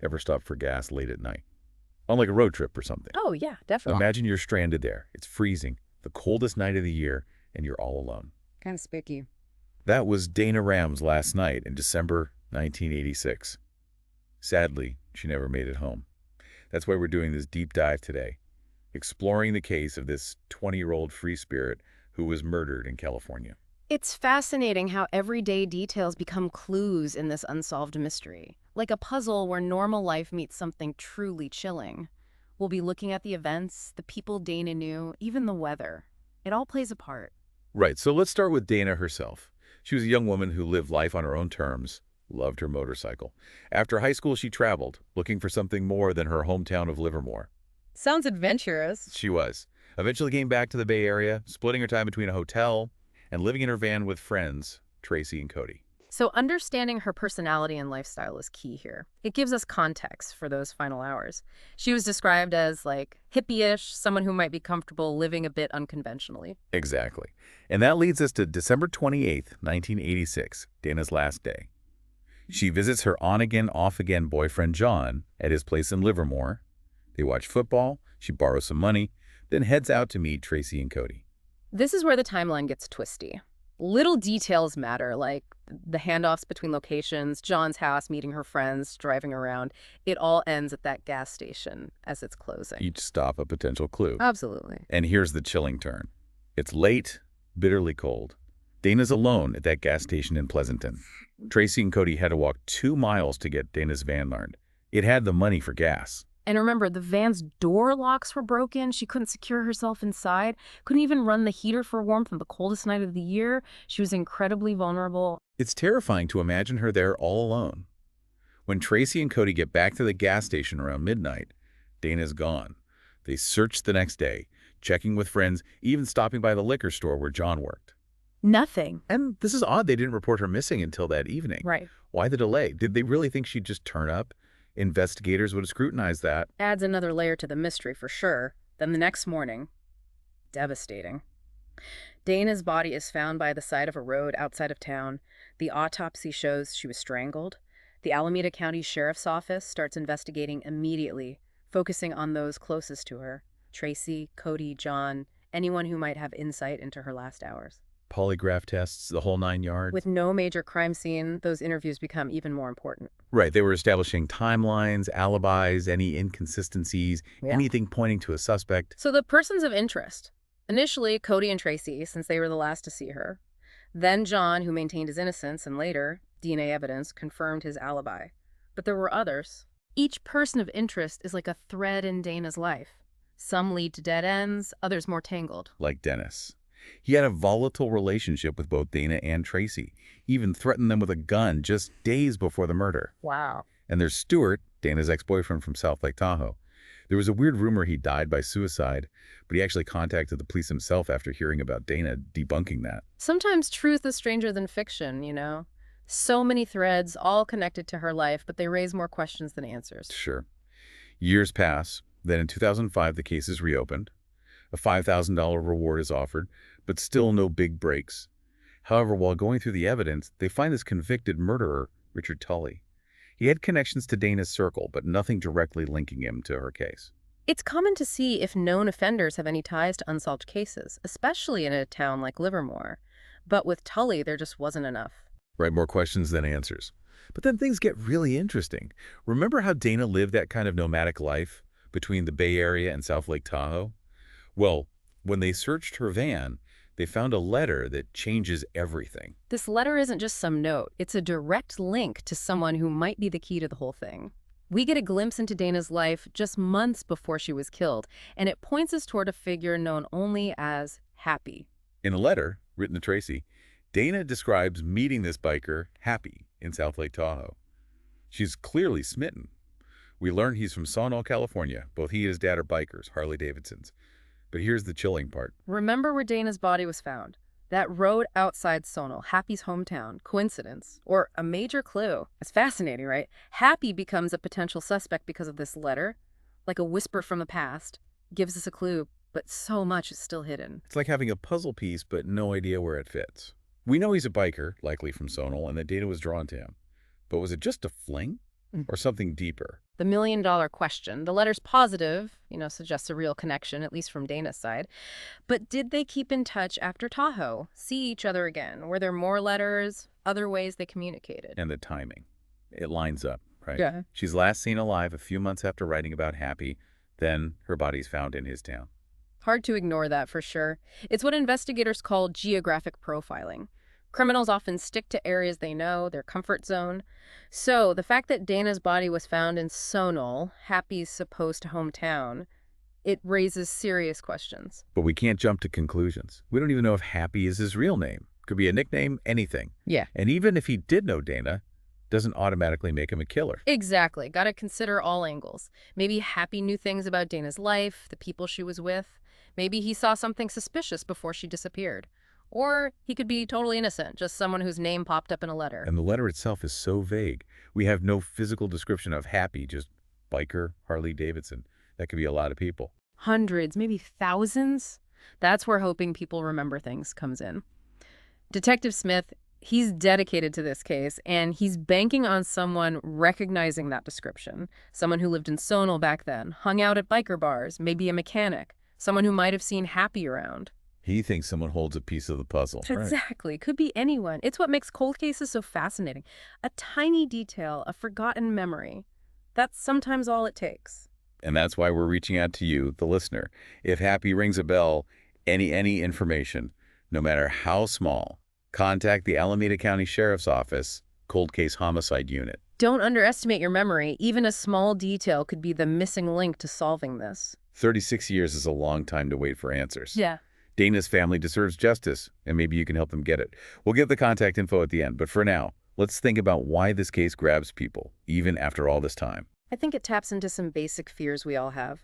Ever stop for gas late at night? On like a road trip or something. Oh, yeah, definitely. Imagine you're stranded there. It's freezing, the coldest night of the year, and you're all alone. Kind of spooky. That was Dana Ram's last night in December 1986. Sadly, she never made it home. That's why we're doing this deep dive today, exploring the case of this 20-year-old free spirit who was murdered in California. It's fascinating how everyday details become clues in this unsolved mystery, like a puzzle where normal life meets something truly chilling. We'll be looking at the events, the people Dana knew, even the weather. It all plays a part. Right, so let's start with Dana herself. She was a young woman who lived life on her own terms, loved her motorcycle. After high school, she traveled, looking for something more than her hometown of Livermore. Sounds adventurous. She was. Eventually came back to the Bay Area, splitting her time between a hotel and living in her van with friends, Tracy and Cody. So understanding her personality and lifestyle is key here. It gives us context for those final hours. She was described as, like, hippie-ish, someone who might be comfortable living a bit unconventionally. Exactly. And that leads us to December 28th, 1986, Dana's last day. She visits her on-again, off-again boyfriend John at his place in Livermore. They watch football, she borrows some money, then heads out to meet Tracy and Cody. This is where the timeline gets twisty. Little details matter, like the handoffs between locations, John's house, meeting her friends, driving around. It all ends at that gas station as it's closing. Each stop a potential clue. Absolutely. And here's the chilling turn. It's late, bitterly cold. Dana's alone at that gas station in Pleasanton. Tracy and Cody had to walk 2 miles to get Dana's van learned. It had the money for gas. And remember, the van's door locks were broken. She couldn't secure herself inside, couldn't even run the heater for warmth on the coldest night of the year. She was incredibly vulnerable. It's terrifying to imagine her there all alone. When Tracy and Cody get back to the gas station around midnight, Dana's gone. They search the next day, checking with friends, even stopping by the liquor store where John worked. Nothing. And this is odd they didn't report her missing until that evening. Right. Why the delay? Did they really think she'd just turn up? Investigators would have scrutinized that. Adds another layer to the mystery for sure. Then the next morning, devastating. Dana's body is found by the side of a road outside of town. The autopsy shows she was strangled. The Alameda County Sheriff's Office starts investigating immediately, focusing on those closest to her. Tracy, Cody, John, anyone who might have insight into her last hours. Polygraph tests, the whole 9 yards. With no major crime scene, those interviews become even more important. Right, they were establishing timelines, alibis, any inconsistencies, Yeah. anything pointing to a suspect. So the persons of interest. Initially, Cody and Tracy, since they were the last to see her. Then John, who maintained his innocence, and later, DNA evidence confirmed his alibi. But there were others. Each person of interest is like a thread in Dana's life. Some lead to dead ends, others more tangled. Like Dennis. He had a volatile relationship with both Dana and Tracy, even threatened them with a gun just days before the murder. Wow. And there's Stuart, Dana's ex-boyfriend from South Lake Tahoe. There was a weird rumor he died by suicide, but he actually contacted the police himself after hearing about Dana debunking that. Sometimes truth is stranger than fiction, you know? So many threads, all connected to her life, but they raise more questions than answers. Sure. Years pass. Then in 2005, the case is reopened. A $5,000 reward is offered, but still no big breaks. However, while going through the evidence, they find this convicted murderer, Richard Tully. He had connections to Dana's circle, but nothing directly linking him to her case. It's common to see if known offenders have any ties to unsolved cases, especially in a town like Livermore. But with Tully, there just wasn't enough. Right, more questions than answers. But then things get really interesting. Remember how Dana lived that kind of nomadic life between the Bay Area and South Lake Tahoe? Well, when they searched her van, they found a letter that changes everything. This letter isn't just some note. It's a direct link to someone who might be the key to the whole thing. We get a glimpse into Dana's life just months before she was killed, and it points us toward a figure known only as Happy. In a letter written to Tracy, Dana describes meeting this biker, Happy, in South Lake Tahoe. She's clearly smitten. We learn he's from Sonoma, California. Both he and his dad are bikers, Harley Davidsons. But here's the chilling part. Remember where Dana's body was found? That road outside Sonoma, Happy's hometown. Coincidence? Or a major clue? It's fascinating, right? Happy becomes a potential suspect because of this letter, like a whisper from the past. Gives us a clue, but so much is still hidden. It's like having a puzzle piece, but no idea where it fits. We know he's a biker, likely from Sonoma, and that Dana was drawn to him. But was it just a fling? or something deeper? The million-dollar question. The letter's positive, suggests a real connection, at least from Dana's side. But did they keep in touch after Tahoe? See each other again? Were there more letters, other ways they communicated? And the timing. It lines up, right? Yeah. She's last seen alive a few months after writing about Happy. Then her body's found in his town. Hard to ignore that for sure. It's what investigators call geographic profiling. Criminals often stick to areas they know, their comfort zone. So the fact that Dana's body was found in Sonal, Happy's supposed hometown, it raises serious questions. But we can't jump to conclusions. We don't even know if Happy is his real name. Could be a nickname, anything. Yeah. And even if he did know Dana, doesn't automatically make him a killer. Exactly. Got to consider all angles. Maybe Happy knew things about Dana's life, the people she was with. Maybe he saw something suspicious before she disappeared. Or he could be totally innocent, just someone whose name popped up in a letter. And the letter itself is so vague. We have no physical description of Happy, just biker, Harley Davidson. That could be a lot of people. Hundreds, maybe thousands. That's where hoping people remember things comes in. Detective Smith, he's dedicated to this case, and he's banking on someone recognizing that description. Someone who lived in Sonal back then, hung out at biker bars, maybe a mechanic, someone who might have seen Happy around. He thinks someone holds a piece of the puzzle. Exactly. Could be anyone. It's what makes cold cases so fascinating. A tiny detail, a forgotten memory. That's sometimes all it takes. And that's why we're reaching out to you, the listener. If Happy rings a bell, any information, no matter how small, contact the Alameda County Sheriff's Office, Cold Case Homicide Unit. Don't underestimate your memory. Even a small detail could be the missing link to solving this. 36 years is a long time to wait for answers. Yeah. Dana's family deserves justice, and maybe you can help them get it. We'll give the contact info at the end, but for now, let's think about why this case grabs people, even after all this time. I think it taps into some basic fears we all have.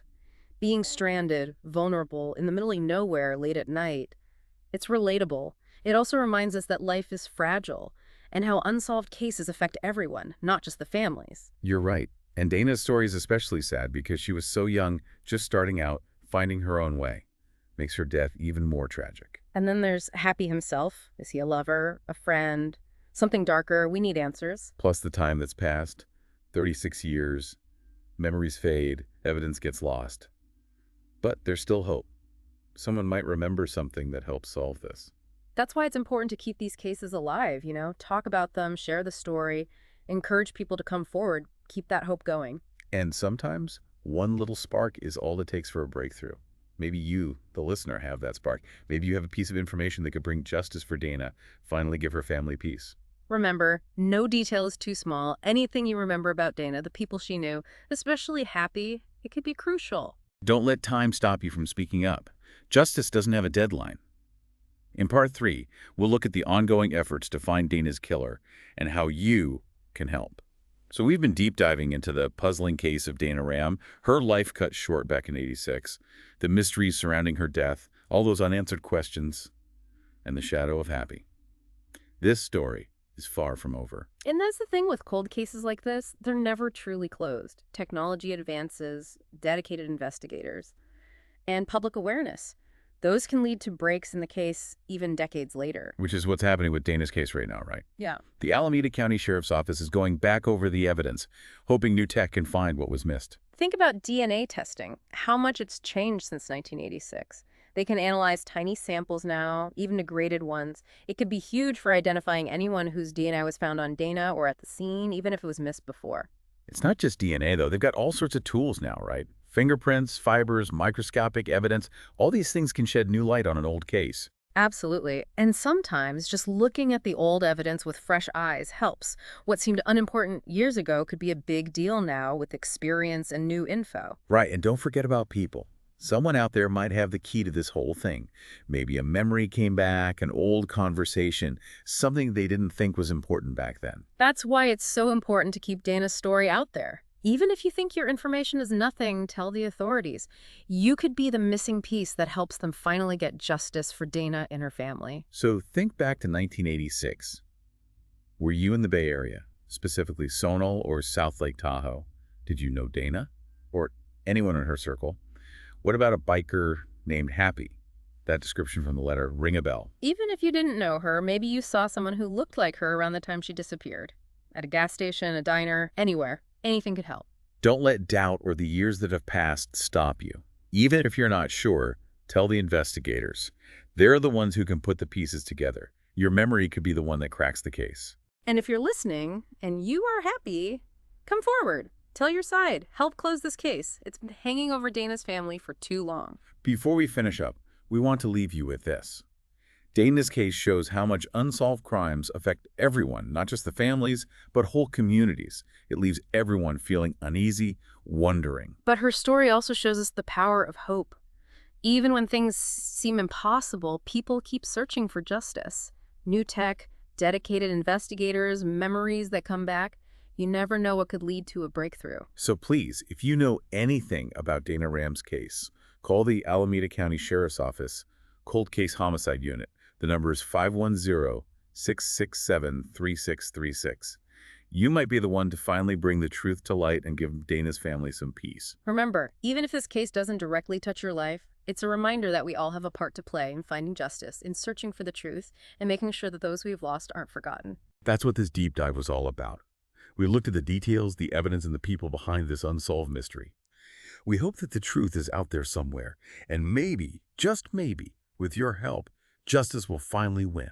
Being stranded, vulnerable, in the middle of nowhere late at night. It's relatable. It also reminds us that life is fragile, and how unsolved cases affect everyone, not just the families. You're right. And Dana's story is especially sad because she was so young, just starting out, finding her own way. Makes her death even more tragic. And then there's Happy himself. Is he a lover, a friend, something darker? We need answers. Plus the time that's passed, 36 years, memories fade, evidence gets lost. But there's still hope. Someone might remember something that helps solve this. That's why it's important to keep these cases alive, talk about them, share the story, encourage people to come forward, keep that hope going. And sometimes one little spark is all it takes for a breakthrough. Maybe you, the listener, have that spark. Maybe you have a piece of information that could bring justice for Dana, finally give her family peace. Remember, no detail is too small. Anything you remember about Dana, the people she knew, especially Happy, it could be crucial. Don't let time stop you from speaking up. Justice doesn't have a deadline. In Part 3, we'll look at the ongoing efforts to find Dana's killer and how you can help. So we've been deep diving into the puzzling case of Dana Ram, her life cut short back in '86, the mysteries surrounding her death, all those unanswered questions, and the shadow of Happy. This story is far from over. And that's the thing with cold cases like this, they're never truly closed. Technology advances, dedicated investigators, and public awareness. Those can lead to breaks in the case even decades later. Which is what's happening with Dana's case right now, right? Yeah. The Alameda County Sheriff's Office is going back over the evidence, hoping new tech can find what was missed. Think about DNA testing, how much it's changed since 1986. They can analyze tiny samples now, even degraded ones. It could be huge for identifying anyone whose DNA was found on Dana or at the scene, even if it was missed before. It's not just DNA, though. They've got all sorts of tools now, right? Fingerprints, fibers, microscopic evidence, all these things can shed new light on an old case. Absolutely. And sometimes just looking at the old evidence with fresh eyes helps. What seemed unimportant years ago could be a big deal now with experience and new info. Right, and don't forget about people. Someone out there might have the key to this whole thing. Maybe a memory came back, an old conversation, something they didn't think was important back then. That's why it's so important to keep Dana's story out there. Even if you think your information is nothing, tell the authorities. You could be the missing piece that helps them finally get justice for Dana and her family. So think back to 1986. Were you in the Bay Area, specifically Sonal or South Lake Tahoe? Did you know Dana? Or anyone in her circle? What about a biker named Happy? That description from the letter ring a bell. Even if you didn't know her, maybe you saw someone who looked like her around the time she disappeared. At a gas station, a diner, anywhere. Anything could help. Don't let doubt or the years that have passed stop you. Even if you're not sure, tell the investigators. They're the ones who can put the pieces together. Your memory could be the one that cracks the case. And if you're listening and you are happy, come forward. Tell your side. Help close this case. It's been hanging over Dana's family for too long. Before we finish up, we want to leave you with this. Dana's case shows how much unsolved crimes affect everyone, not just the families, but whole communities. It leaves everyone feeling uneasy, wondering. But her story also shows us the power of hope. Even when things seem impossible, people keep searching for justice. New tech, dedicated investigators, memories that come back. You never know what could lead to a breakthrough. So please, if you know anything about Dana Ram's case, call the Alameda County Sheriff's Office Cold Case Homicide Unit. The number is 510-667-3636. You might be the one to finally bring the truth to light and give Dana's family some peace. Remember, even if this case doesn't directly touch your life, it's a reminder that we all have a part to play in finding justice, in searching for the truth, and making sure that those we've lost aren't forgotten. That's what this deep dive was all about. We looked at the details, the evidence, and the people behind this unsolved mystery. We hope that the truth is out there somewhere, and maybe, just maybe, with your help, justice will finally win.